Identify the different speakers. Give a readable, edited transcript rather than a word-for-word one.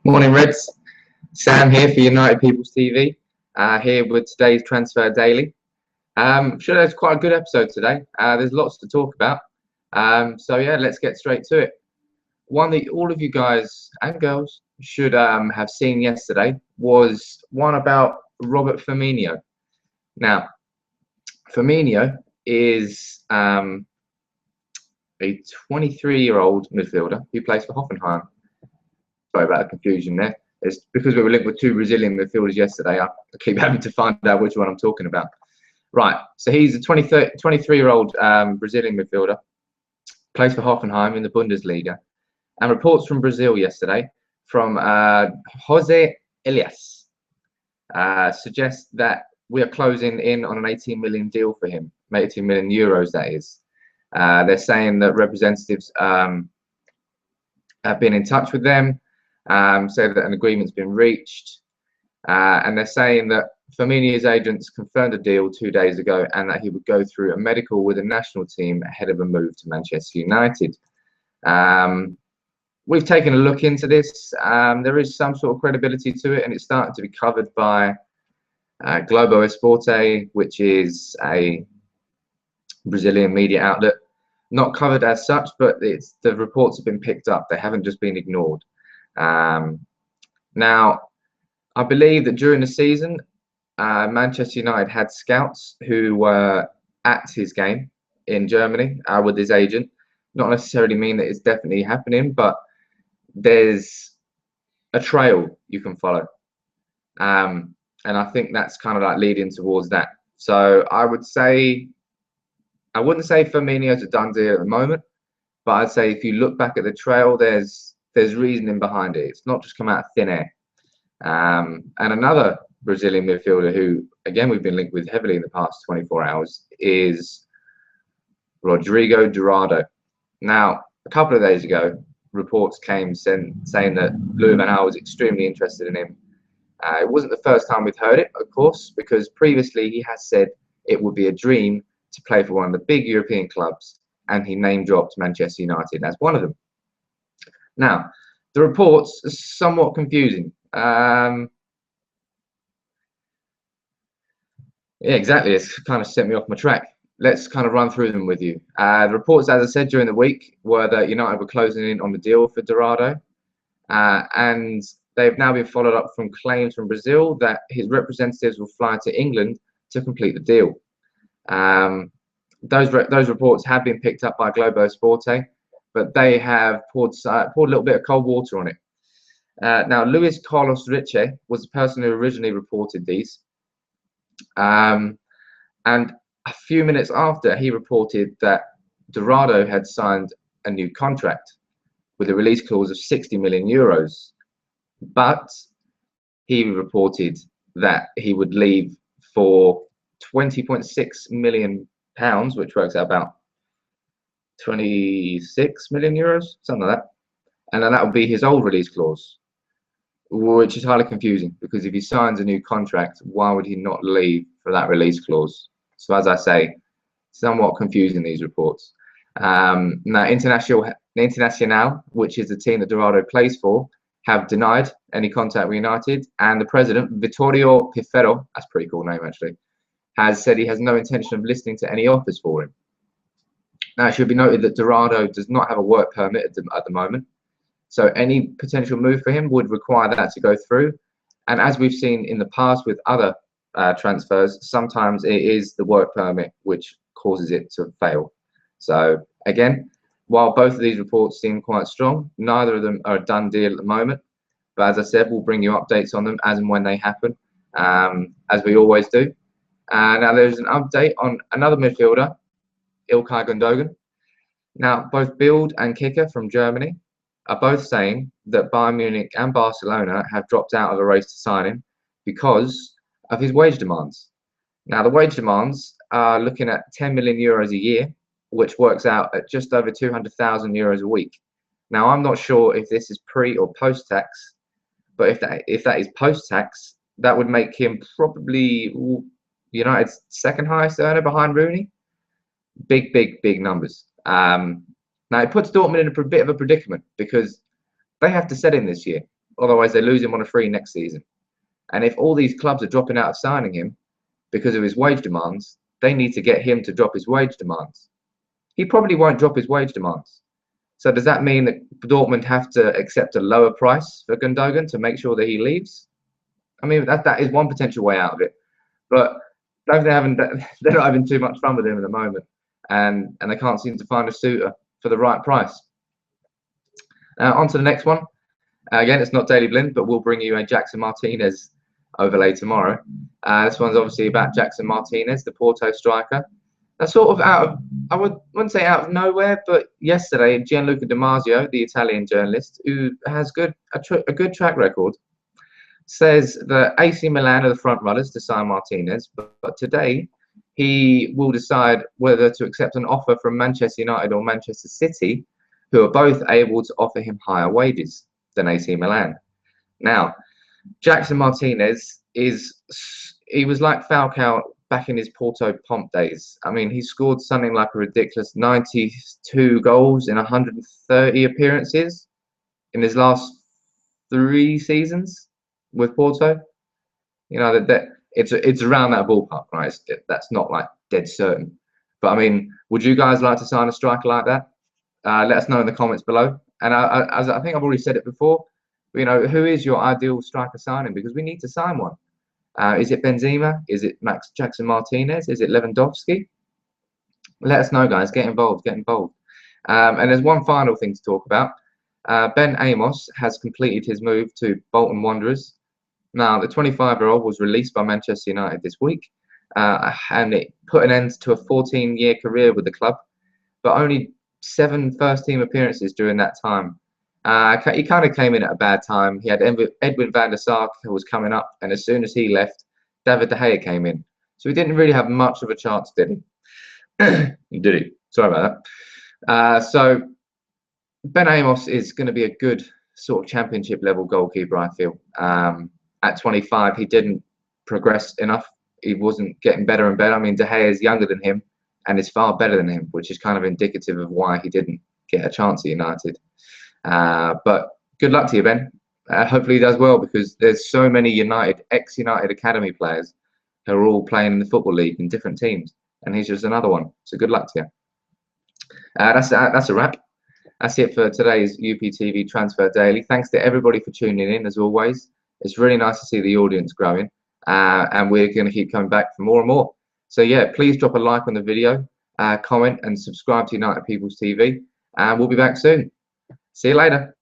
Speaker 1: Morning, Reds. Sam here for United People's TV. Here with today's transfer daily. Sure, there's quite a good episode today. There's lots to talk about. So yeah, let's get straight to it. One that all of you guys and girls should have seen yesterday was one about Roberto Firmino. Now, Firmino is a 23-year-old midfielder who plays for Hoffenheim. Sorry about the confusion there. It's because we were linked with two Brazilian midfielders yesterday. I keep having to find out which one I'm talking about. Right, so he's a 23-year-old Brazilian midfielder, plays for Hoffenheim in the Bundesliga, and reports from Brazil yesterday from Jose Elias suggest that we are closing in on an 18 million deal for him, 18 million euros that is. They're saying that representatives have been in touch with them, say that an agreement's been reached, and they're saying that Firmino's agents confirmed a deal 2 days ago and that he would go through a medical with a national team ahead of a move to Manchester United. We've taken a look into this. There is some sort of credibility to it, and it's starting to be covered by Globo Esporte, which is a Brazilian media outlet. Not covered as such, but the reports have been picked up. They haven't just been ignored. Now, I believe that during the season, Manchester United had scouts who were at his game in Germany with his agent. Not necessarily mean that it's definitely happening, but there's a trail you can follow. And I think that's kind of like leading towards that. So I wouldn't say Firmino's a done deal at the moment, but I'd say if you look back at the trail, there's reasoning behind it. It's not just come out of thin air. And another Brazilian midfielder who, again, we've been linked with heavily in the past 24 hours is Rodrigo Dorada. Now, a couple of days ago, reports came saying that Louis van Gaal was extremely interested in him. It wasn't the first time we'd heard it, of course, because previously he has said it would be a dream to play for one of the big European clubs, and he name-dropped Manchester United as one of them. Now, the reports are somewhat confusing. Yeah, exactly. It's kind of set me off my track. Let's kind of run through them with you. The reports, as I said, during the week were that United were closing in on the deal for Dorado, and they've now been followed up from claims from Brazil that his representatives will fly to England to complete the deal. Those reports have been picked up by Globo Esporte, but they have poured a little bit of cold water on it. Now, Luis Carlos Riche was the person who originally reported these, and a few minutes after, he reported that Dorado had signed a new contract with a release clause of 60 million euros, but he reported that he would leave for 20.6 million pounds, which works out about 26 million euros, something like that. And then that would be his old release clause, which is highly confusing because if he signs a new contract, why would he not leave for that release clause? So as I say, somewhat confusing, these reports. Now, Internacional, which is the team that Dorado plays for, have denied any contact with United, and the president, Vittorio Pifero, that's a pretty cool name actually, has said he has no intention of listening to any offers for him. Now, it should be noted that Dorado does not have a work permit at the moment, so any potential move for him would require that to go through. And as we've seen in the past with other transfers, sometimes it is the work permit which causes it to fail. So again, while both of these reports seem quite strong, neither of them are a done deal at the moment. But as I said, we'll bring you updates on them as and when they happen, as we always do. Now there's an update on another midfielder, Ilkay Gundogan. Now, both Bild and Kicker from Germany are both saying that Bayern Munich and Barcelona have dropped out of the race to sign him because of his wage demands. Now, the wage demands are looking at 10 million euros a year, which works out at just over 200,000 euros a week. Now, I'm not sure if this is pre or post-tax, but if that is post-tax, that would make him probably United's second highest earner behind Rooney. Big numbers. Now, it puts Dortmund in a bit of a predicament because they have to sell him this year. Otherwise, they lose him on a free next season. And if all these clubs are dropping out of signing him because of his wage demands, they need to get him to drop his wage demands. He probably won't drop his wage demands. So does that mean that Dortmund have to accept a lower price for Gundogan to make sure that he leaves? I mean, that is one potential way out of it. But they're not having too much fun with him at the moment, and they can't seem to find a suitor for the right price. On to the next one. Again, it's not Daily Blind, but we'll bring you a Jackson Martinez overlay tomorrow. This one's obviously about Jackson Martinez, the Porto striker. That's sort of I wouldn't say out of nowhere, but yesterday, Gianluca Di Marzio, the Italian journalist, who has a good track record, says that AC Milan are the front runners to sign Martinez, but today he will decide whether to accept an offer from Manchester United or Manchester City, who are both able to offer him higher wages than AC Milan. Now, Jackson Martinez he was like Falcao back in his Porto pomp days. I mean, he scored something like a ridiculous 92 goals in 130 appearances in his last 3 seasons with Porto. You know, that it's around that ballpark, right? That's not like dead certain. But I mean, would you guys like to sign a striker like that? Let us know in the comments below. And as I think I've already said it before, you know, who is your ideal striker signing? Because we need to sign one. Is it Benzema? Is it Jackson Martinez? Is it Lewandowski? Let us know, guys. Get involved. Get involved. And there's one final thing to talk about. Ben Amos has completed his move to Bolton Wanderers. Now, the 25-year-old was released by Manchester United this week, and it put an end to a 14-year career with the club, but only 7 first-team appearances during that time. He kind of came in at a bad time. He had Edwin van der Sar who was coming up, and as soon as he left, David De Gea came in. So he didn't really have much of a chance, did he? Did he? Sorry about that. So Ben Amos is going to be a good sort of championship-level goalkeeper, I feel. At 25, he didn't progress enough. He wasn't getting better and better. I mean, De Gea is younger than him and is far better than him, which is kind of indicative of why he didn't get a chance at United. But good luck to you, Ben. Hopefully he does well, because there's so many ex-United Academy players who are all playing in the Football League in different teams, and he's just another one. So good luck to you. That's a wrap. That's it for today's UPTV Transfer Daily. Thanks to everybody for tuning in, as always. It's really nice to see the audience growing, and we're going to keep coming back for more and more. So yeah, please drop a like on the video, comment and subscribe to United People's TV, and we'll be back soon. See you later.